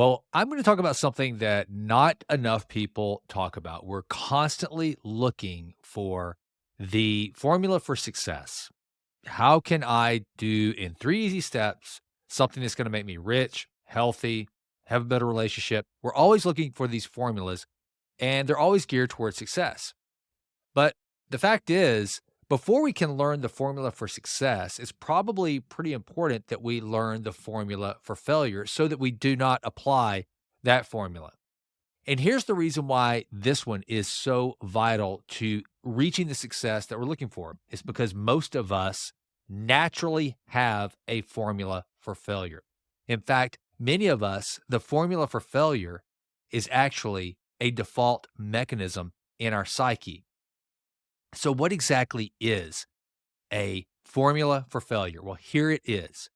Well, I'm going to talk about something that not enough people talk about. We're constantly looking for the formula for success. How can I do in 3 easy steps something that's going to make me rich, healthy, have a better relationship? We're always looking for these formulas, and they're always geared towards success. But the fact is, before we can learn the formula for success, it's probably pretty important that we learn the formula for failure so that we do not apply that formula. And here's the reason why this one is so vital to reaching the success that we're looking for. It's because most of us naturally have a formula for failure. In fact, many of us, the formula for failure is actually a default mechanism in our psyche. So, what exactly is a formula for failure? Well, here it is.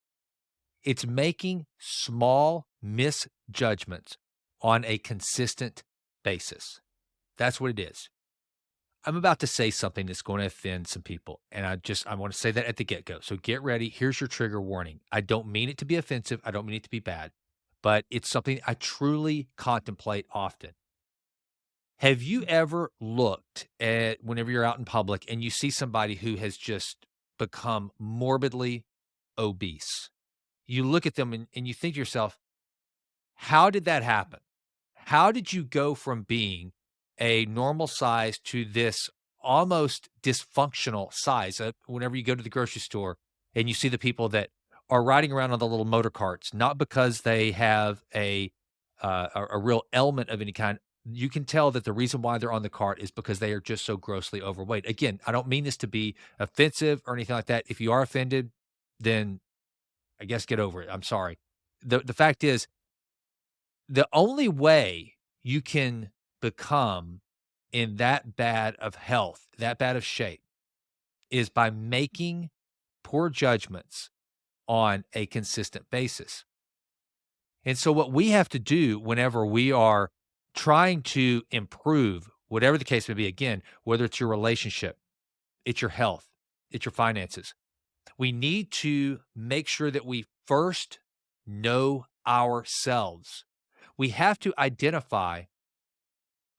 It's making small misjudgments on a consistent basis. That's what it is. I'm about to say something that's going to offend some people. And I want to say that at the get go. So get ready. Here's your trigger warning. I don't mean it to be offensive. I don't mean it to be bad, but it's something I truly contemplate often. Have you ever looked at whenever you're out in public and you see somebody who has just become morbidly obese? You look at them and you think to yourself, how did that happen? How did you go from being a normal size to this almost dysfunctional size? Whenever you go to the grocery store and you see the people that are riding around on the little motor carts, not because they have a real ailment of any kind. You can tell that the reason why they're on the cart is because they are just so grossly overweight. Again, I don't mean this to be offensive or anything like that. If you are offended, then I guess get over it. I'm sorry. The fact is, the only way you can become in that bad of health, that bad of shape, is by making poor judgments on a consistent basis. And so, what we have to do whenever we are trying to improve, whatever the case may be, again, whether it's your relationship, it's your health, it's your finances, we need to make sure that we first know ourselves. We have to identify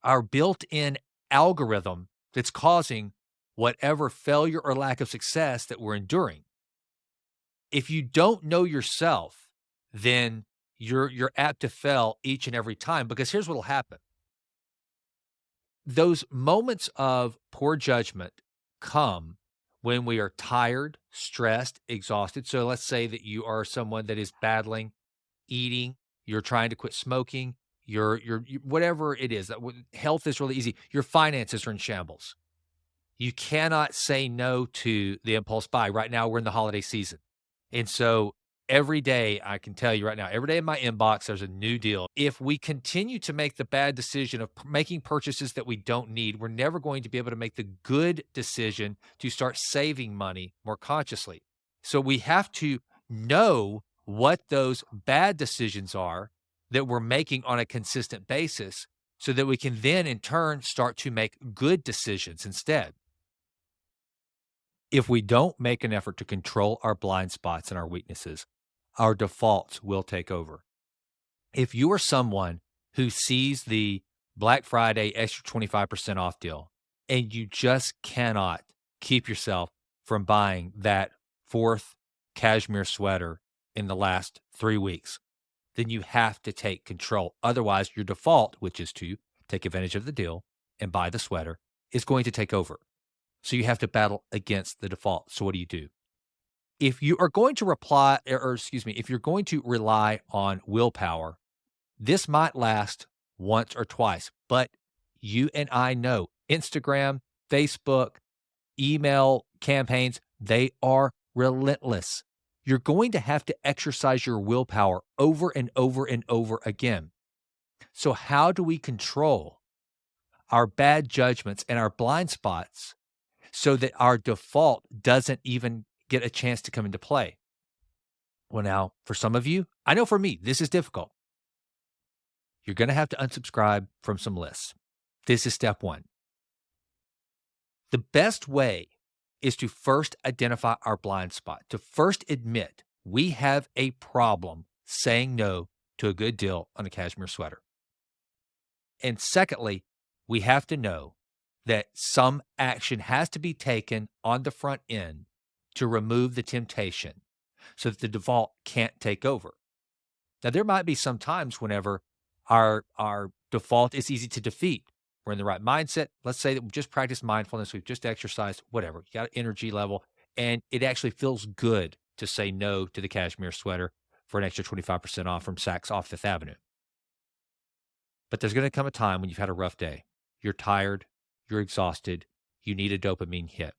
our built in algorithm that's causing whatever failure or lack of success that we're enduring. If you don't know yourself, then you're apt to fail each and every time because here's what'll happen. Those moments of poor judgment come when we are tired, stressed, exhausted. So let's say that you are someone that is battling eating, you're trying to quit smoking, whatever it is. Health is really easy. Your finances are in shambles. You cannot say no to the impulse buy. Right now, we're in the holiday season. And so every day, I can tell you right now, every day in my inbox, there's a new deal. If we continue to make the bad decision of making purchases that we don't need, we're never going to be able to make the good decision to start saving money more consciously. So we have to know what those bad decisions are that we're making on a consistent basis so that we can then in turn start to make good decisions instead. If we don't make an effort to control our blind spots and our weaknesses, our defaults will take over. If you are someone who sees the Black Friday extra 25% off deal and you just cannot keep yourself from buying that fourth cashmere sweater in the last 3 weeks, then you have to take control. Otherwise, your default, which is to take advantage of the deal and buy the sweater, is going to take over. So you have to battle against the default. So what do? If you are going to if you're going to rely on willpower, this might last once or twice, but you and I know Instagram, Facebook, email campaigns, they are relentless. You're going to have to exercise your willpower over and over and over again. So how do we control our bad judgments and our blind spots so that our default doesn't even get a chance to come into play? Well, now, for some of you, I know for me, this is difficult. You're going to have to unsubscribe from some lists. This is step one. The best way is to first identify our blind spot, to first admit we have a problem saying no to a good deal on a cashmere sweater. And secondly, we have to know that some action has to be taken on the front end to remove the temptation so that the default can't take over. Now, there might be some times whenever our default is easy to defeat. We're in the right mindset. Let's say that we've just practiced mindfulness, we've just exercised, whatever. You got an energy level, and it actually feels good to say no to the cashmere sweater for an extra 25% off from Saks off Fifth Avenue. But there's going to come a time when you've had a rough day. You're tired, you're exhausted, you need a dopamine hit.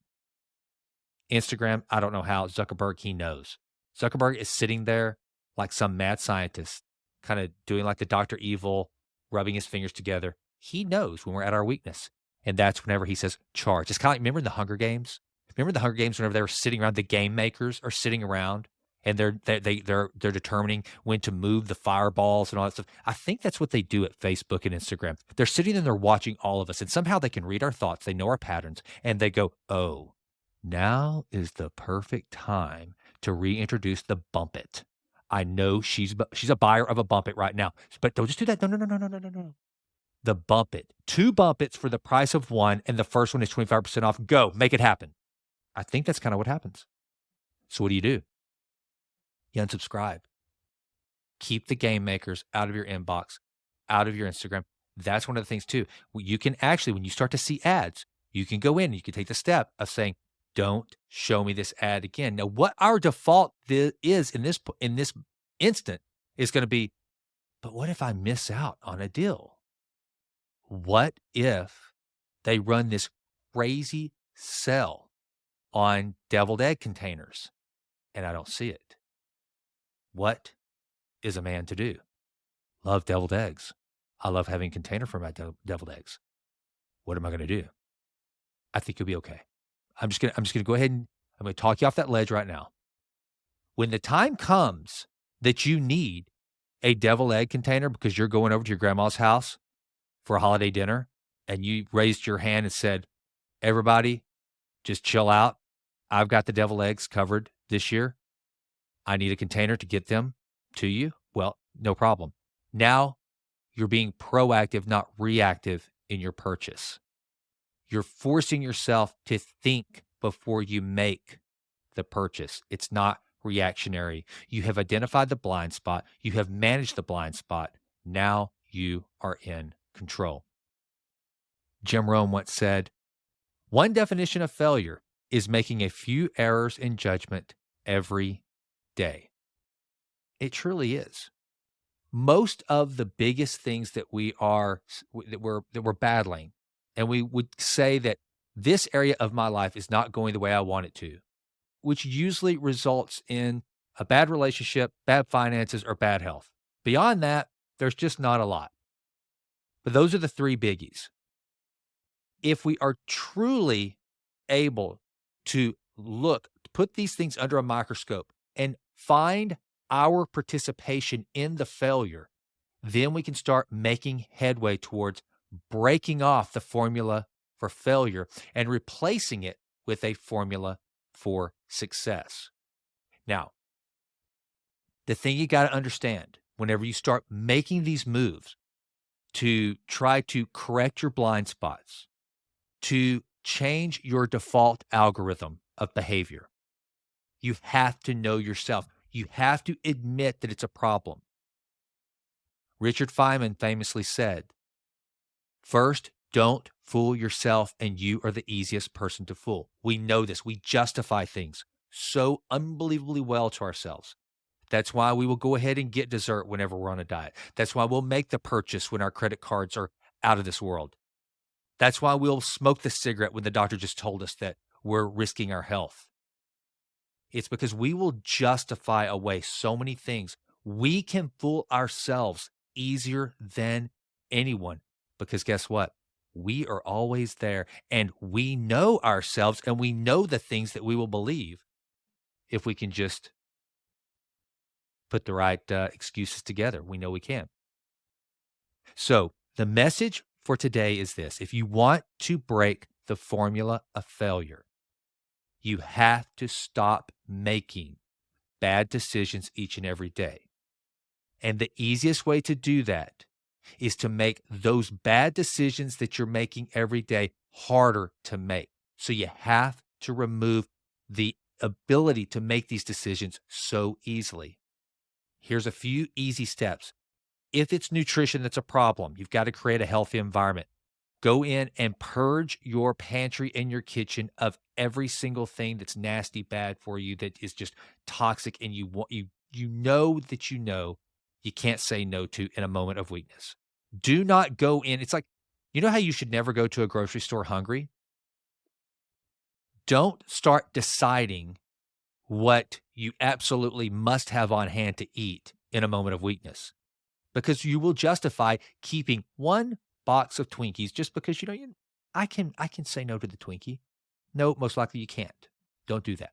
Instagram, I don't know how. Zuckerberg, he knows. Zuckerberg is sitting there like some mad scientist, kind of doing like the Dr. Evil, rubbing his fingers together. He knows when we're at our weakness. And that's whenever he says, charge. It's kind of like, remember in the Hunger Games? Remember the Hunger Games whenever they were sitting around, the game makers are sitting around and they're determining when to move the fireballs and all that stuff. I think that's what they do at Facebook and Instagram. They're sitting and they're watching all of us, and somehow they can read our thoughts. They know our patterns, and they go, oh, now is the perfect time to reintroduce the bump it. I know she's a buyer of a bump it right now, but don't just do that. No. The bump it. 2 bump its for the price of 1, and the first one is 25% off. Go, make it happen. I think that's kind of what happens. So what do? You unsubscribe. Keep the game makers out of your inbox, out of your Instagram. That's one of the things too. You can actually, when you start to see ads, you can go in and you can take the step of saying, don't show me this ad again. Now, what our default is in this instant is going to be, but what if I miss out on a deal? What if they run this crazy sell on deviled egg containers and I don't see it? What is a man to do? Love deviled eggs. I love having a container for my deviled eggs. What am I going to do? I think you'll be okay. I'm just gonna go ahead and I'm going to talk you off that ledge right now. When the time comes that you need a deviled egg container because you're going over to your grandma's house for a holiday dinner and you raised your hand and said, everybody, just chill out. I've got the deviled eggs covered this year. I need a container to get them to you. Well, no problem. Now you're being proactive, not reactive in your purchase. You're forcing yourself to think before you make the purchase. It's not reactionary. You have identified the blind spot. You have managed the blind spot. Now you are in control. Jim Rohn once said, one definition of failure is making a few errors in judgment every day. It truly is. Most of the biggest things that we're battling, and we would say that this area of my life is not going the way I want it to, which usually results in a bad relationship, bad finances, or bad health. Beyond that, there's just not a lot. But those are the 3 biggies. If we are truly able to put these things under a microscope and find our participation in the failure, then we can start making headway towards breaking off the formula for failure and replacing it with a formula for success. Now, the thing you got to understand whenever you start making these moves to try to correct your blind spots, to change your default algorithm of behavior, you have to know yourself. You have to admit that it's a problem. Richard Feynman famously said, first, don't fool yourself, and you are the easiest person to fool. We know this. We justify things so unbelievably well to ourselves. That's why we will go ahead and get dessert whenever we're on a diet. That's why we'll make the purchase when our credit cards are out of this world. That's why we'll smoke the cigarette when the doctor just told us that we're risking our health. It's because we will justify away so many things. We can fool ourselves easier than anyone because guess what? We are always there and we know ourselves and we know the things that we will believe if we can just put the right excuses together. We know we can. So the message for today is this. If you want to break the formula of failure, you have to stop making bad decisions each and every day. And the easiest way to do that is to make those bad decisions that you're making every day harder to make. So you have to remove the ability to make these decisions so easily. Here's a few easy steps. If it's nutrition that's a problem, you've got to create a healthy environment. Go in and purge your pantry and your kitchen of every single thing that's nasty, bad for you, that is just toxic, and you know that you can't say no to in a moment of weakness. Do not go in. It's like, you know how you should never go to a grocery store hungry? Don't start deciding what you absolutely must have on hand to eat in a moment of weakness, because you will justify keeping one box of Twinkies just because I can say no to the Twinkie. No, most likely you can't. Don't do that.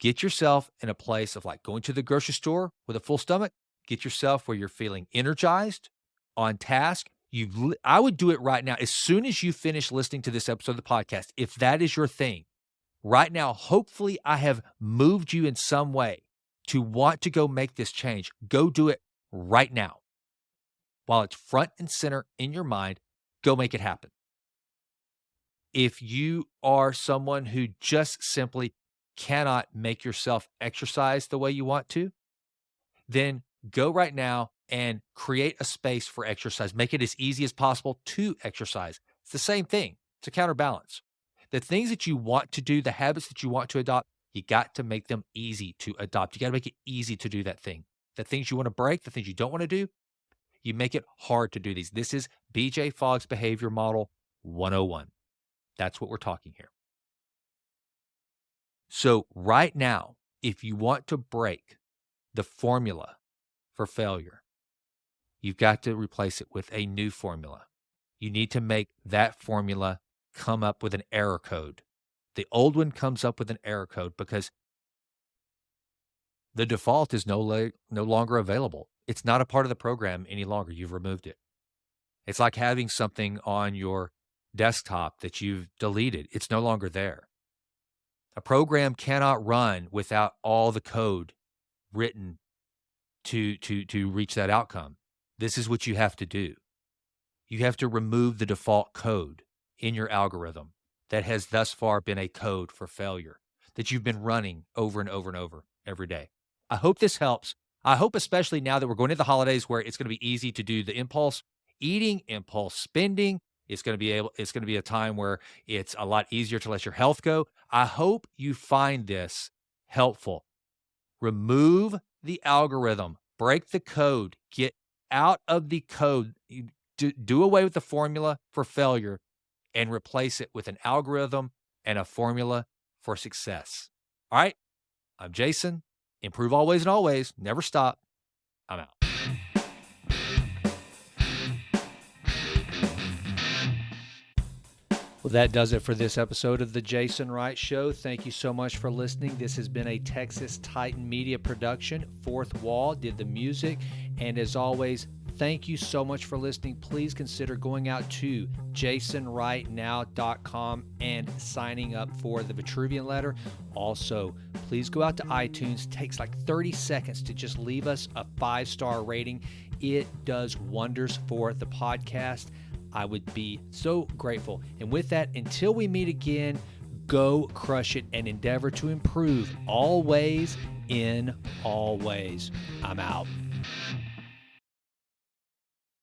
Get yourself in a place of like going to the grocery store with a full stomach. Get yourself where you're feeling energized, on task. I would do it right now. As soon as you finish listening to this episode of the podcast, if that is your thing, right now, hopefully I have moved you in some way to want to go make this change. Go do it right now. While it's front and center in your mind, go make it happen. If you are someone who just simply cannot make yourself exercise the way you want to, then go right now and create a space for exercise. Make it as easy as possible to exercise. It's the same thing. It's a counterbalance. The things that you want to do, the habits that you want to adopt, you got to make them easy to adopt. You got to make it easy to do that thing. The things you want to break, the things you don't want to do, you make it hard to do these. This is B.J. Fogg's Behavior Model 101. That's what we're talking here. So right now, if you want to break the formula for failure, you've got to replace it with a new formula. You need to make that formula come up with an error code. The old one comes up with an error code because the default is no longer available. It's not a part of the program any longer. You've removed it. It's like having something on your desktop that you've deleted. It's no longer there. A program cannot run without all the code written to reach that outcome. This is what you have to do. You have to remove the default code in your algorithm that has thus far been a code for failure that you've been running over and over and over every day. I hope this helps. I hope especially now that we're going into the holidays where it's going to be easy to do the impulse eating, impulse spending. It's going to be a time where it's a lot easier to let your health go. I hope you find this helpful. Remove the algorithm, break the code, get out of the code, do away with the formula for failure and replace it with an algorithm and a formula for success. All right. I'm Jason. Improve always and always. Never stop. I'm out. Well, that does it for this episode of The Jason Wright Show. Thank you so much for listening. This has been a Texas Titan Media production. Fourth Wall did the music. And as always, thank you so much for listening. Please consider going out to jasonwrightnow.com and signing up for the Vitruvian Letter. Also, please go out to iTunes. It takes like 30 seconds to just leave us a 5-star rating. It does wonders for the podcast. I would be so grateful. And with that, until we meet again, go crush it and endeavor to improve always in all ways. I'm out.